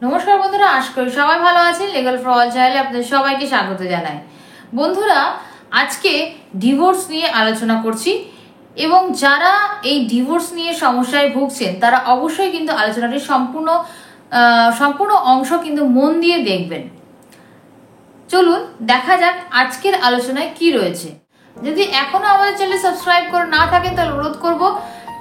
নমস্কার বন্ধুরা, আশা করি সবাই ভালো আছেন। লিগ্যাল ফর অল চ্যানেলে আপনাদের সবাইকে স্বাগত জানাই। বন্ধুরা, আজকে ডিভোর্স নিয়ে আলোচনা করছি এবং যারা এই ডিভোর্স নিয়ে সমস্যায় ভুগছেন তারা অবশ্যই কিন্তু আলোচনাটির সম্পূর্ণ অংশ কিন্তু মন দিয়ে দেখবেন। চলুন দেখা যাক আজকের আলোচনায় কি রয়েছে। যদি এখনো আমাদের চ্যানেল সাবস্ক্রাইব করে না থাকেন তাহলে অনুরোধ করব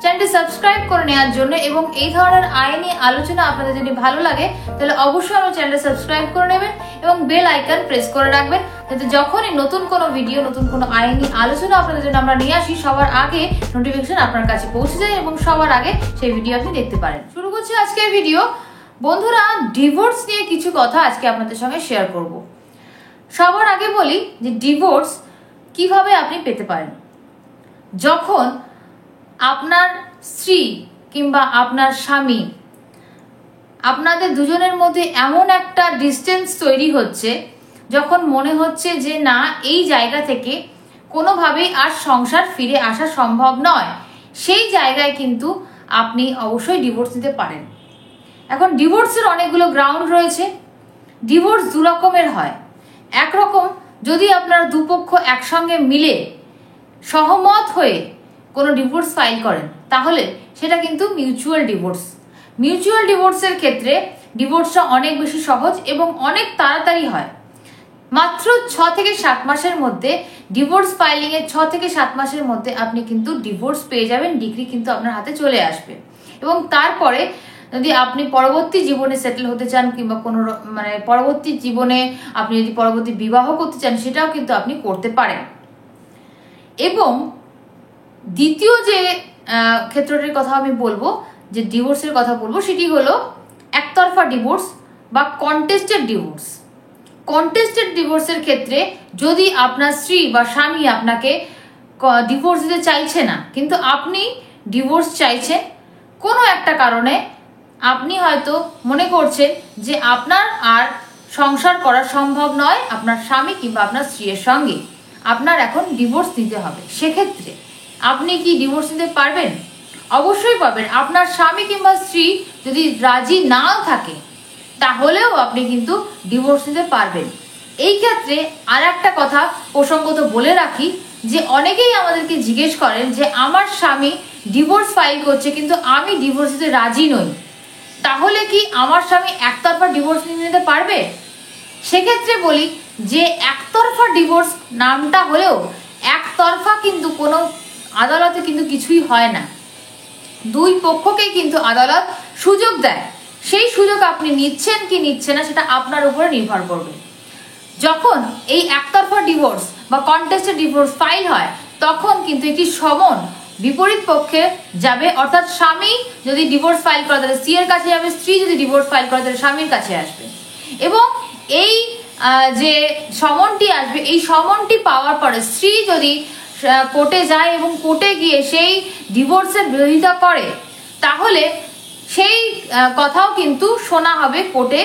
চ্যানেলটি সাবস্ক্রাইব করে নেওয়ার জন্য, এবং এই ধরনের আইনি আলোচনা আপনাদের যদি ভালো লাগে তাহলে অবশ্যই আমার চ্যানেলটি সাবস্ক্রাইব করে নেবেন এবং বেল আইকন প্রেস করে রাখবেন, যাতে যখনই নতুন কোনো ভিডিও, নতুন কোনো আইনি আলোচনা আপনাদের জন্য আমরা নিয়ে আসি সবার আগে নোটিফিকেশন আপনার কাছে পৌঁছে যায় এবং সবার আগে সেই ভিডিও আপনি দেখতে পারেন। শুরু করছি আজকের ভিডিও। বন্ধুরা, ডিভোর্স নিয়ে কিছু কথা আজকে আপনাদের সঙ্গে শেয়ার করব। সবার আগে বলি যে ডিভোর্স কিভাবে আপনি পেতে পারেন। যখন আপনার স্ত্রী কিংবা আপনার স্বামী, আপনাদের দুজনের মধ্যে এমন একটা ডিস্টেন্স তৈরি হচ্ছে, যখন মনে হচ্ছে যে না, এই জায়গা থেকে কোনোভাবেই আর সংসার ফিরে আসা সম্ভব নয়, সেই জায়গায় কিন্তু আপনি অবশ্যই ডিভোর্স নিতে পারেন। এখন ডিভোর্সের অনেকগুলো গ্রাউন্ড রয়েছে। ডিভোর্স দু রকমের হয়। একরকম, যদি আপনারা দুপক্ষ একসঙ্গে মিলে সহমত হয়ে কোনো ডিভোর্স ফাইল করেন তাহলে সেটা কিন্তু মিউচুয়াল ডিভোর্স। মিউচুয়াল ডিভোর্সের ক্ষেত্রে ডিভোর্সটা অনেক বেশি সহজ এবং অনেক তাড়াতাড়ি হয়। মাত্র 6 থেকে 7 মাসের মধ্যে ডিভোর্স ফাইলিং এর 6 থেকে 7 মাসের মধ্যে আপনি কিন্তু ডিভোর্স পেয়ে যাবেন, ডিগ্রি কিন্তু আপনার হাতে চলে আসবে। এবং তারপরে যদি আপনি পরবর্তী জীবনে সেটেল হতে চান কিংবা কোনো পরবর্তী জীবনে আপনি যদি পরবর্তী বিবাহ করতে চান, সেটাও কিন্তু আপনি করতে পারেন। এবং দ্বিতীয় যে ক্ষেত্রটির কথা আমি বলবো, যে ডিভোর্সের কথা বলবো, সেটি হলো একতরফা ডিভোর্স বা কন্টেস্টেড ডিভোর্স। কন্টেস্টেড ডিভোর্সের ক্ষেত্রে যদি আপনার স্ত্রী বা স্বামী আপনাকে ডিভোর্স দিতে চাইছে না, কিন্তু আপনি ডিভোর্স চাইছেন কোনো একটা কারণে, আপনি হয়তো মনে করছেন যে আপনার আর সংসার করা সম্ভব নয় আপনার স্বামী কিংবা আপনার স্ত্রীর সঙ্গে, আপনার এখন ডিভোর্স দিতে হবে, সেক্ষেত্রে আপনি কি ডিভোর্স নিতে পারবেন? অবশ্যই পারবেন। আপনার স্বামী কিংবা স্ত্রী যদি রাজি নাও থাকে তাহলেও আপনি কিন্তু ডিভোর্স নিতে পারবেন। এই ক্ষেত্রে আর একটা কথা প্রসঙ্গত বলে রাখি, যে অনেকেই আমাদেরকে জিজ্ঞেস করেন যে আমার স্বামী ডিভোর্স ফাইল করছে কিন্তু আমি ডিভোর্স দিতে রাজি নই, তাহলে কি আমার স্বামী একতরফা ডিভোর্স নিতে পারবে? সেক্ষেত্রে বলি যে একতরফা ডিভোর্স নামটা হলেও একতরফা কিন্তু কোনো আদালতে কিন্তু কিছুই হয় না। দুই পক্ষকেই কিন্তু আদালত সুযোগ দেয়। সেই সুযোগ আপনি নিচ্ছেন কি নিচ্ছেন না সেটা আপনার উপরে নির্ভর করবে। যখন এই একতরফা ডিভোর্স বা কন্টেস্টেড ডিভোর্স ফাইল হয়, তখন কিন্তু একটি সমন বিপরীত পক্ষে যাবে, অর্থাৎ স্বামী যদি ডিভোর্স ফাইল করে তাহলে স্ত্রীর কাছে যাবে, স্ত্রী যদি ডিভোর্স ফাইল করে তাহলে স্বামীর কাছে আসবে। এবং এই যে সমনটি আসবে, এই সমনটি পাওয়ার পরে স্ত্রী যদি কোর্টে যায় এবং কোর্টে গিয়ে সেই ডিভোর্সের বিরোধিতা করে, তাহলে সেই কথাও কিন্তু শোনা হবে কোর্টে,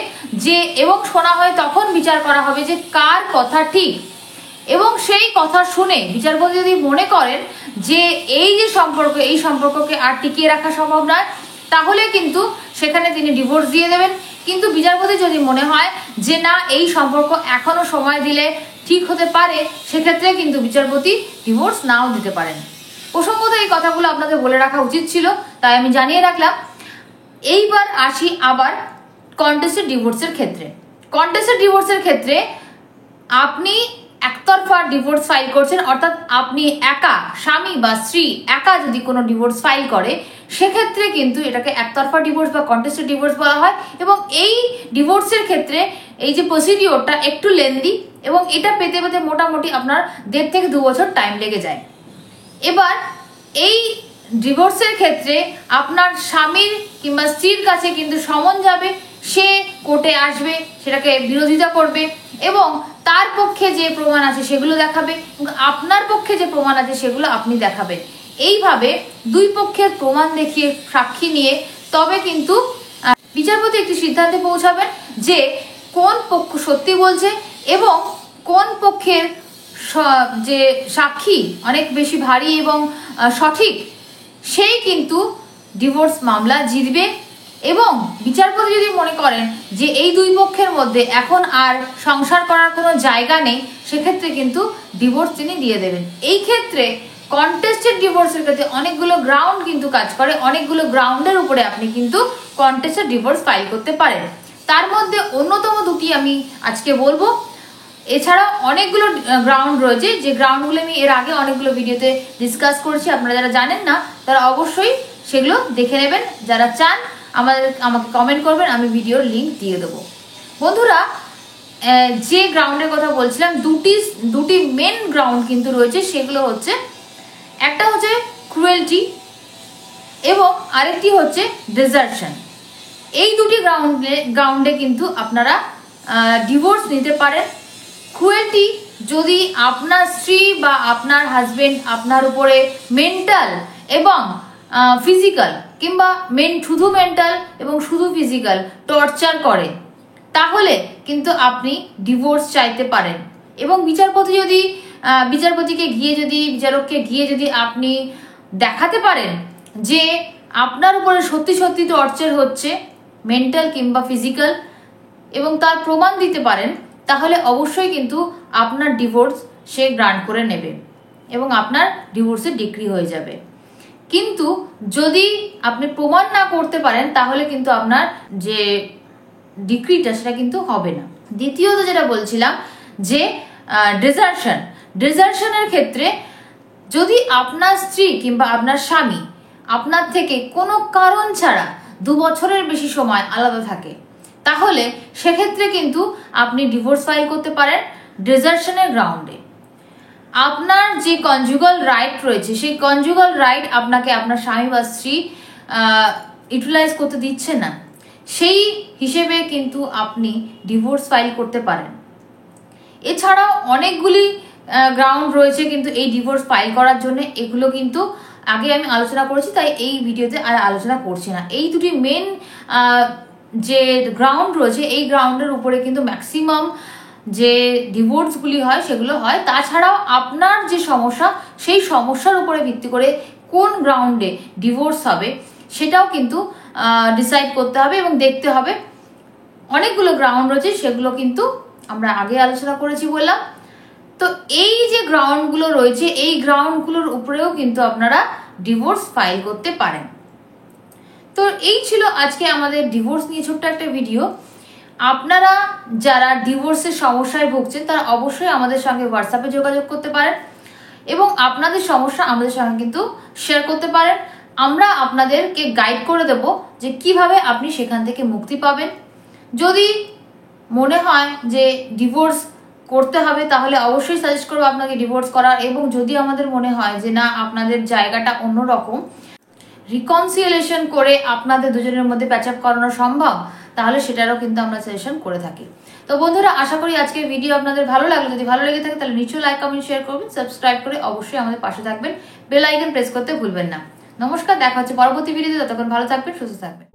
যে এবং শোনা হয় তখন বিচার করা হবে যে কার কথা ঠিক। এবং সেই কথা শুনে বিচারপতি যদি মনে করেন যে এই যে সম্পর্ক, এই সম্পর্ককে আর টিকিয়ে রাখা সম্ভব নয়, তাহলে কিন্তু সেখানে তিনি ডিভোর্স দিয়ে দেবেন। কিন্তু বিচারপতি যদি মনে হয় যে না, এই সম্পর্ক এখনো সময় দিলে ঠিক হতে পারে, সেক্ষেত্রে কিন্তু বিচারপতি ডিভোর্স নাও দিতে পারেন। প্রসঙ্গত এই কথাগুলো আপনাদের বলে রাখা উচিত ছিল, তাই আমি জানিয়ে রাখলাম। এইবার আসি আবার কন্টেস্টেড ডিভোর্সের ক্ষেত্রে। কন্টেস্টেড ডিভোর্সের ক্ষেত্রে আপনি একতরফা ডিভোর্স ফাইল করছেন, অর্থাৎ আপনি একা, স্বামী বা স্ত্রী একা যদি কোনো ডিভোর্স ফাইল করে, সেক্ষেত্রে কিন্তু এটাকে একতরফা ডিভোর্স বা কন্টেস্টেড ডিভোর্স বলা হয়। এবং এই ডিভোর্সের ক্ষেত্রে এই যে প্রসিডিওরটা একটু লেন্দি, এবং এটা পেতে পেতে মোটামুটি আপনার 1.5 থেকে 2 বছর টাইম লেগে যায়। এবার এই ডিভোর্সের ক্ষেত্রে আপনার স্বামীর কিংবা স্ত্রীর কাছে কিন্তু সমন যাবে, সে কোর্টে আসবে, সেটাকে বিরোধিতা করবে এবং তার পক্ষে যে প্রমাণ আছে সেগুলো দেখাবে, আপনার পক্ষে যে প্রমাণ আছে সেগুলো আপনি দেখাবেন। এইভাবে দুই পক্ষের প্রমাণ দেখিয়ে, সাক্ষী নিয়ে তবে কিন্তু বিচারপতি একটি সিদ্ধান্তে পৌঁছাবেন যে কোন পক্ষ সত্যি বলছে এবং কোন পক্ষের যে সাক্ষী অনেক বেশি ভারী এবং সঠিক, সেই কিন্তু ডিভোর্স মামলা জিতবে এবং বিচারপতি যদি মনে করেন যে এই দুই পক্ষের মধ্যে এখন আর সংসার করার কোনো জায়গা নেই, সেক্ষেত্রে কিন্তু ডিভোর্স তিনি দিয়ে দেবেন। এই ক্ষেত্রে কন্টেস্টেড ডিভোর্সের ক্ষেত্রে অনেকগুলো গ্রাউন্ড কিন্তু কাজ করে, অনেকগুলো গ্রাউন্ডের উপরে আপনি কিন্তু কন্টেস্টেড ডিভোর্স ফাইল করতে পারেন। তার মধ্যে অন্যতম দুটি আমি আজকে বলবো। এছাড়াও অনেকগুলো গ্রাউন্ড রয়েছে, যে গ্রাউন্ডগুলো আমি এর আগে অনেকগুলো ভিডিওতে ডিসকাস করেছি। আপনারা যারা জানেন না তারা অবশ্যই সেগুলো দেখে নেবেন। যারা চান আমাকে কমেন্ট করবেন, আমি ভিডিওর লিঙ্ক দিয়ে দেবো। বন্ধুরা, যে গ্রাউন্ডের কথা বলছিলাম, দুটি মেন গ্রাউন্ড কিন্তু রয়েছে। সেগুলো হচ্ছে, একটা হচ্ছে ক্রুয়েলটি এবং আরেকটি হচ্ছে ডিজার্শন। এই দুটি গ্রাউন্ডে কিন্তু আপনারা ডিভোর্স নিতে পারেন। ক্রুয়েলটি যদি আপনার স্ত্রী বা আপনার হাজবেন্ড আপনার উপরে মেন্টাল এবং ফিজিক্যাল কিংবা শুধু মেন্টাল এবং শুধু ফিজিক্যাল টর্চার করে, তাহলে কিন্তু আপনি ডিভোর্স চাইতে পারেন। এবং বিচারককে গিয়ে যদি আপনি দেখাতে পারেন যে আপনার উপরে সত্যি সত্যি টর্চার হচ্ছে, মেন্টাল কিংবা ফিজিক্যাল, এবং তার প্রমাণ দিতে পারেন, তাহলে অবশ্যই কিন্তু আপনার ডিভোর্স সে গ্রান্ট করে নেবে এবং আপনার ডিভোর্সের ডিক্রি হয়ে যাবে। কিন্তু যদি আপনি প্রমাণ না করতে পারেন, তাহলে কিন্তু আপনার যে ডিক্রিটা সেটা কিন্তু হবে না। দ্বিতীয়ত যেটা বলছিলাম যে ডিজার্শনের ক্ষেত্রে যদি আপনার স্ত্রী কিংবা আপনার স্বামী আপনার থেকে কোনো কারণ ছাড়া 2 বছরের বেশি সময় আলাদা থাকে, তাহলে সেক্ষেত্রে কিন্তু আপনি ডিভোর্স ফাইল করতে পারেন ডিজার্শনের গ্রাউন্ডে। আপনার যে কনজুগাল রাইট রয়েছে, সেই কনজুগাল রাইট আপনাকে আপনার স্বামী বা স্ত্রী ইউটিলাইজ করতে দিচ্ছে না, সেই হিসেবে কিন্তু আপনি ডিভোর্স ফাইল করতে পারেন। এছাড়াও অনেকগুলি গ্রাউন্ড রয়েছে কিন্তু এই ডিভোর্স ফাইল করার জন্য। এগুলো কিন্তু আগে আমি আলোচনা করেছি, তাই এই ভিডিওতে আর আলোচনা করছি না। এই দুটি মেন যে গ্রাউন্ড রয়েছে, এই গ্রাউন্ডের উপরে কিন্তু ম্যাক্সিমাম যে ডিভোর্সগুলি হয় সেগুলো হয়। তাছাড়াও আপনার যে সমস্যা, সেই সমস্যার উপরে ভিত্তি করে কোন গ্রাউন্ডে ডিভোর্স হবে সেটাও কিন্তু ডিসাইড করতে হবে এবং দেখতে হবে। অনেকগুলো গ্রাউন্ড রয়েছে, সেগুলো কিন্তু আমরা আগে আলোচনা করেছি বললাম। তো এই যে গ্রাউন্ডগুলো রয়েছে, এই গ্রাউন্ডগুলোর উপরেও কিন্তু আপনারা ডিভোর্স ফাইল করতে পারেন। তো এই ছিল আজকে আমাদের ডিভোর্স নিয়ে ছোট্ট একটা ভিডিও। আপনারা যারা ডিভোর্সের সমস্যায় ভুগছেন, তারা অবশ্যই আমাদের সঙ্গে হোয়াটসঅ্যাপে যোগাযোগ করতে পারেন এবং আপনাদের সমস্যা আমাদের সঙ্গে কিন্তু শেয়ার করতে পারেন। আমরা আপনাদেরকে গাইড করে দেব যে কিভাবে আপনি সেখান থেকে মুক্তি পাবেন। যদি মনে হয় যে ডিভোর্স করতে হবে, তাহলে অবশ্যই সাজেস্ট করবো আপনাকে ডিভোর্স করার। এবং যদি আমাদের মনে হয় যে না, আপনাদের জায়গাটা অন্যরকম, রিকনসিলিয়েশন করে আপনাদের দুজনের মধ্যে প্যাচ আপ করানো সম্ভব, তাহলে সেটারও কিন্তু আমরা সাজেশন করে থাকি। তো বন্ধুরা, আশা করি আজকের ভিডিও আপনাদের ভালো লাগলো। যদি ভালো লেগে থাকে তাহলে নিশ্চয়ই লাইক, কমেন্ট, শেয়ার করবেন। সাবস্ক্রাইব করে অবশ্যই আমাদের পাশে থাকবেন। বেল আইকন প্রেস করতে ভুলবেন না। নমস্কার, দেখা হচ্ছে পরবর্তী ভিডিওতে। ততক্ষণ ভালো থাকবেন, সুস্থ থাকবেন।